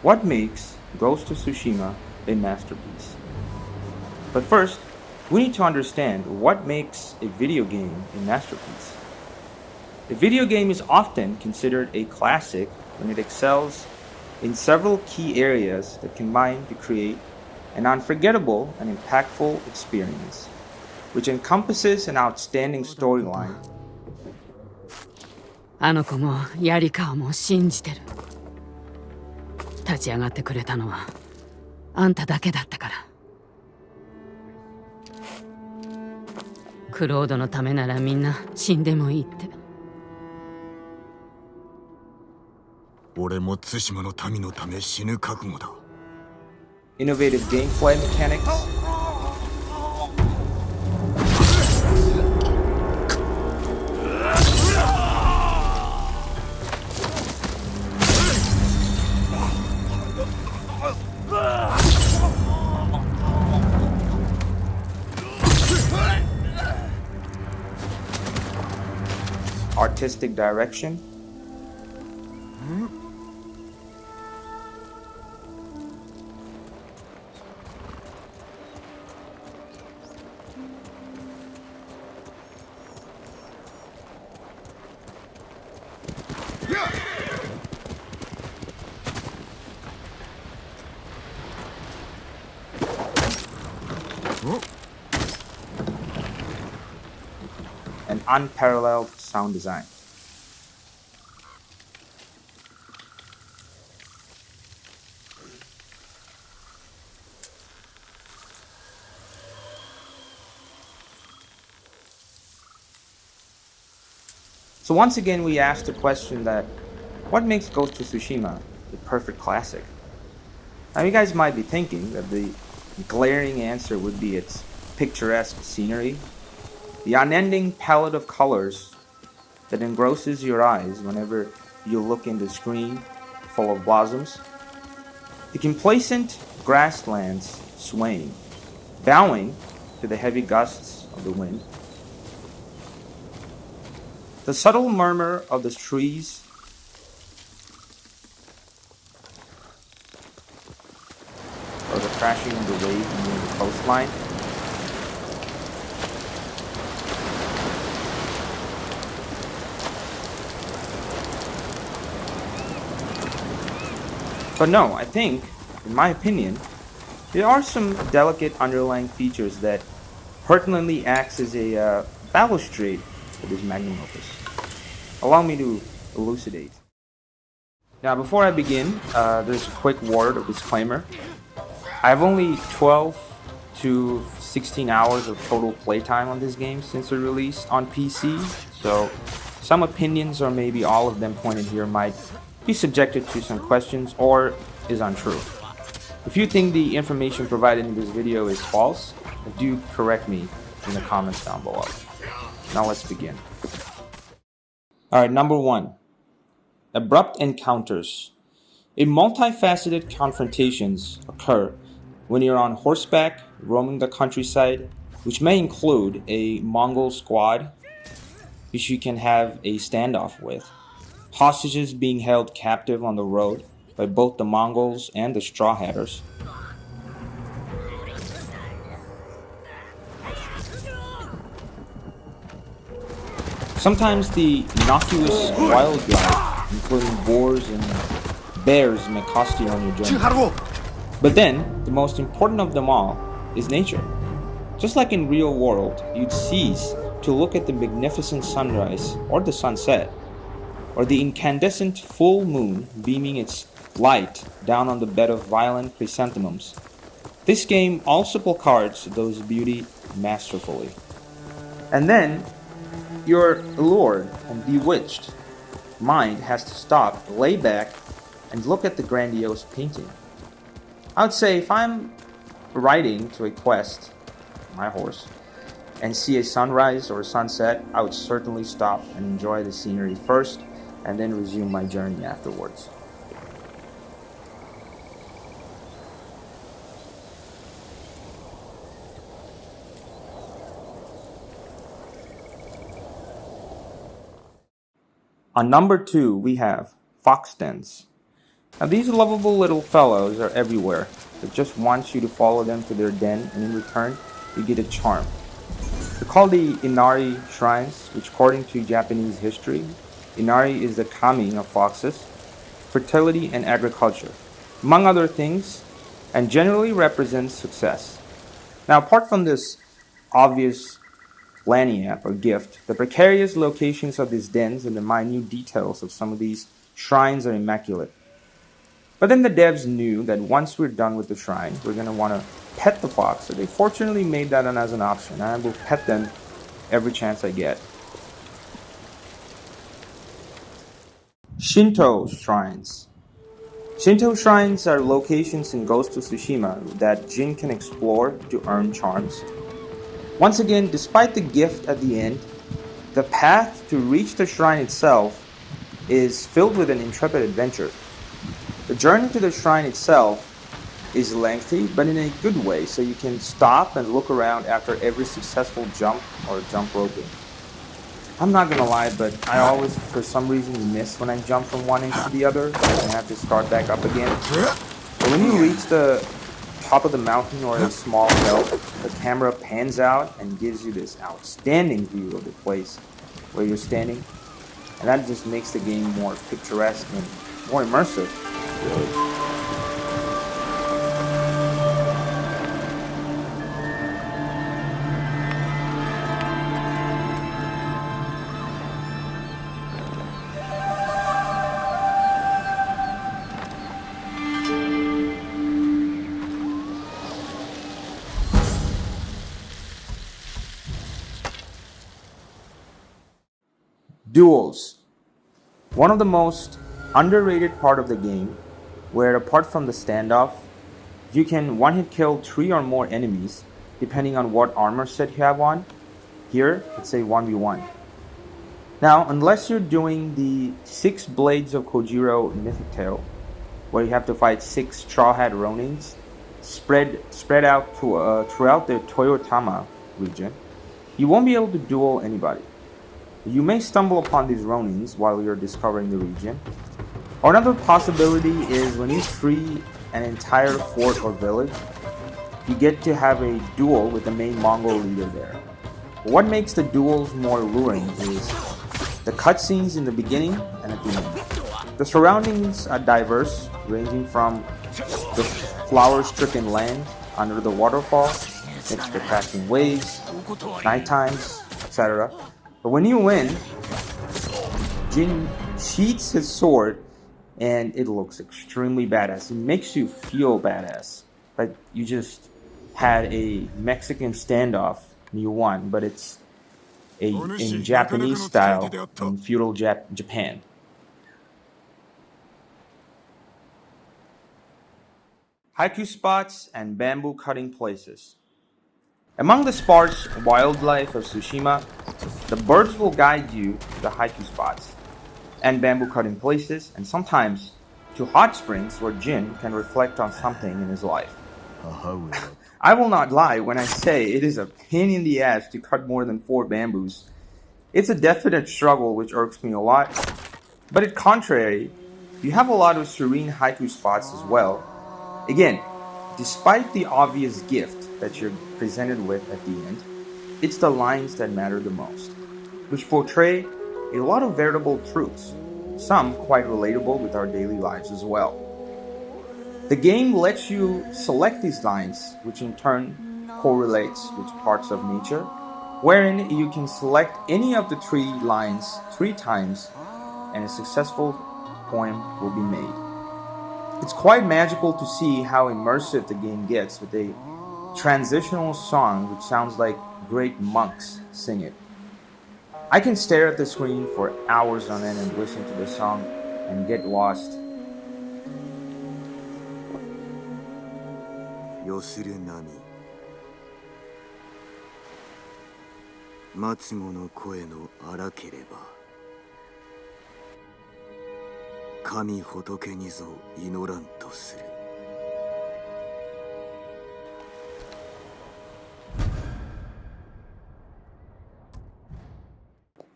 What makes Ghost of Tsushima a masterpiece? But first, we need to understand what makes a video game a masterpiece. A video game is often considered a classic when it excels in several key areas that combine to create an unforgettable and impactful experience, which encompasses an outstanding storyline. あの子もやりかをも信じてる。立ち上がってくれたのはあんただけだったから。クロードのためならみんな死んでもいいって。俺も対馬の民のため死ぬ覚悟だ。Innovative gameplay mechanics, artistic direction, and unparalleled sound design. So once again, we asked the question that, what makes Ghost of Tsushima the perfect classic? Now you guys might be thinking that the glaring answer would be its picturesque scenery, the unending palette of colors that engrosses your eyes whenever you look in the screen full of blossoms, the complacent grasslands swaying, bowing to the heavy gusts of the wind, the subtle murmur of the trees, or the crashing of the waves near the coastline, but no, I think, in my opinion, there are some delicate underlying features that pertinently acts as a balustrade for this magnum opus. Allow me to elucidate. Now, before I begin, there's a quick word of disclaimer. I have only 12 to 16 hours of total playtime on this game since it released on PC, so some opinions, or maybe all of them pointed here, might be subjected to some questions or is untrue. If you think the information provided in this video is false, do correct me in the comments down below. Now let's begin. Alright, number 1. Abrupt encounters. Multifaceted confrontations occur when you're on horseback, roaming the countryside, which may include a Mongol squad, which you can have a standoff with, hostages being held captive on the road by both the Mongols and the Straw Hatters, sometimes the innocuous wildlife, including boars and bears, may cost you on your journey. But then, the most important of them all is nature. Just like in real world, you'd cease to look at the magnificent sunrise or the sunset, or the incandescent full moon beaming its light down on the bed of violent chrysanthemums. This game also placards those beauty masterfully. And then, your allured and bewitched mind has to stop, lay back, and look at the grandiose painting. I would say if I'm riding to a quest, my horse, and see a sunrise or a sunset, I would certainly stop and enjoy the scenery first, and then resume my journey afterwards. On number 2, we have fox dens. Now, these lovable little fellows are everywhere. It just wants you to follow them to their den, and in return, you get a charm. They're called the Inari shrines, which, according to Japanese history, Inari is the kami of foxes, fertility, and agriculture, among other things, and generally represents success. Now, apart from this obvious lagniappe or gift, the precarious locations of these dens and the minute details of some of these shrines are immaculate. But then the devs knew that once we're done with the shrine, we're going to want to pet the fox. So they fortunately made that as an option. I will pet them every chance I get. Shinto shrines. Shinto shrines are locations in Ghost of Tsushima that Jin can explore to earn charms. Once again, despite the gift at the end, the path to reach the shrine itself is filled with an intrepid adventure. The journey to the shrine itself is lengthy, but in a good way, so you can stop and look around after every successful jump or jump roping. I'm not gonna lie, but I always, for some reason, miss when I jump from one end to the other and have to start back up again. But when you reach the top of the mountain or a small hill, the camera pans out and gives you this outstanding view of the place where you're standing, and that just makes the game more picturesque and more immersive, really. Duels. One of the most underrated part of the game, where apart from the standoff, you can one-hit kill 3 or more enemies, depending on what armor set you have on. Here, it's a 1v1. Now, unless you're doing the 6 Blades of Kojiro Mythic Tale, where you have to fight 6 Straw Hat Ronins, spread out throughout the Toyotama region, you won't be able to duel anybody. You may stumble upon these Ronins while you're discovering the region. Or another possibility is when you free an entire fort or village, you get to have a duel with the main Mongol leader there. But what makes the duels more alluring is the cutscenes in the beginning and at the end. The surroundings are diverse, ranging from the flower-stricken land under the waterfall, mixed with crashing waves, night times, etc. But when you win, Jin sheaths his sword and it looks extremely badass. It makes you feel badass. Like you just had a Mexican standoff and you won, but it's in Japanese style in feudal Japan. Haiku spots and bamboo cutting places. Among the sparse wildlife of Tsushima, the birds will guide you to the haiku spots and bamboo cutting places, and sometimes to hot springs where Jin can reflect on something in his life. I will not lie when I say it is a pain in the ass to cut more than 4 bamboos. It's a definite struggle which irks me a lot, but at contrary, you have a lot of serene haiku spots as well. Again, despite the obvious gift that you're presented with at the end, it's the lines that matter the most, which portray a lot of veritable truths, some quite relatable with our daily lives as well. The game lets you select these lines, which in turn correlates with parts of nature, wherein you can select any of the 3 lines 3 times and a successful poem will be made. It's quite magical to see how immersive the game gets with a transitional song which sounds like great monks sing it. I can stare at the screen for hours on end and listen to the song and get lost. よする波末子の声の荒ければ神仏にぞ祈らんとする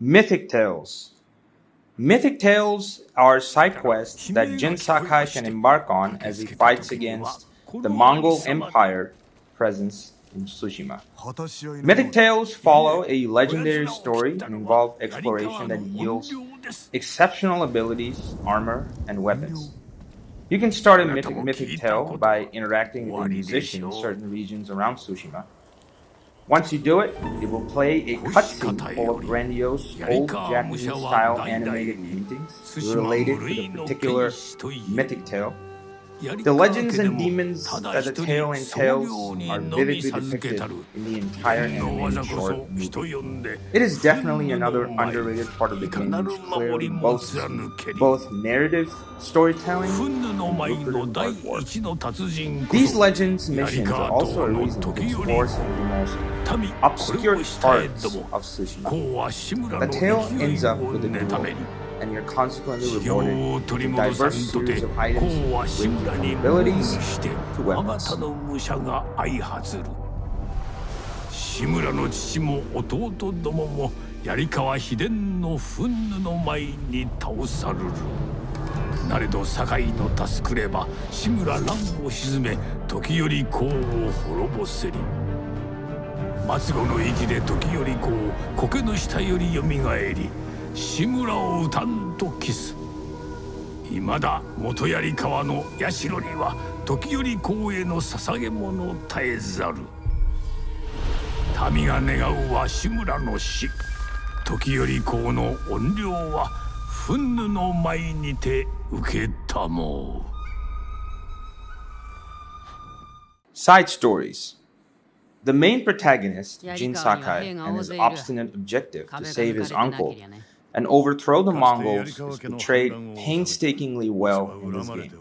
Mythic Tales. Mythic Tales are side quests that Jin Sakai can embark on as he fights against the Mongol Empire presence in Tsushima. Mythic Tales follow a legendary story and involve exploration that yields exceptional abilities, armor, and weapons. You can start a mythic tale by interacting with a musician in certain regions around Tsushima. Once you do it, it will play a cutscene full of grandiose, old Japanese-style animated paintings related to the particular mythic tale. The legends and demons that the tale entails are vividly depicted in the entire animated short movie. It is definitely another underrated part of the game which clearly boasts both narrative storytelling and lucrative artwork. These legends missions are also a reason to explore some of the most obscure parts of Tsushima. The tale ends up with a duel, and you're consequently rewarded with a diverse series of items ranging from abilities to weapons. 志村の父も弟どもも槍川秘伝の憤怒の前に倒さるる。なれど堺の助くれば志村乱を鎮め時折公を滅ぼせり。末後の息で時折公苔の下よりよみがえり志村を討たんとキス。いまだ元槍川の社には時折公への捧げ物絶えざる。民が願うは志村の死。時折公の怨霊は憤怒の前にて受けたもう。 Side stories. The main protagonist, Jin Sakai, and his obstinate objective to save his uncle and overthrow the Mongols is portrayed painstakingly well in this game.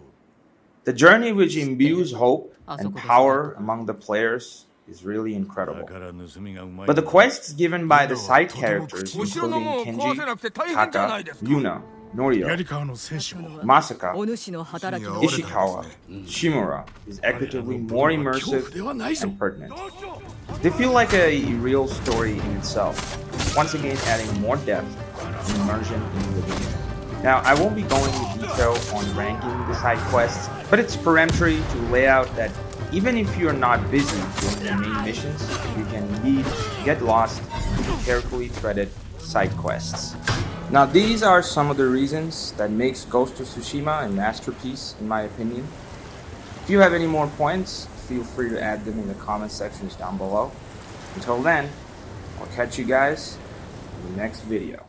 The journey, which imbues hope and power among the players, is really incredible. But the quests given by the side characters, including Kenji, Taka, Yuna, Norio, Masaka, Ishikawa, Shimura, is equitably more immersive and pertinent. They feel like a real story in itself, once again adding more depth and immersion into the game. Now, I won't be going into detail on ranking the side quests, but it's peremptory to lay out that even if you're not busy doing the main missions, you can indeed get lost in the carefully threaded side quests. Now, these are some of the reasons that makes Ghost of Tsushima a masterpiece, in my opinion. If you have any more points, feel free to add them in the comment sections down below. Until then, I'll catch you guys in the next video.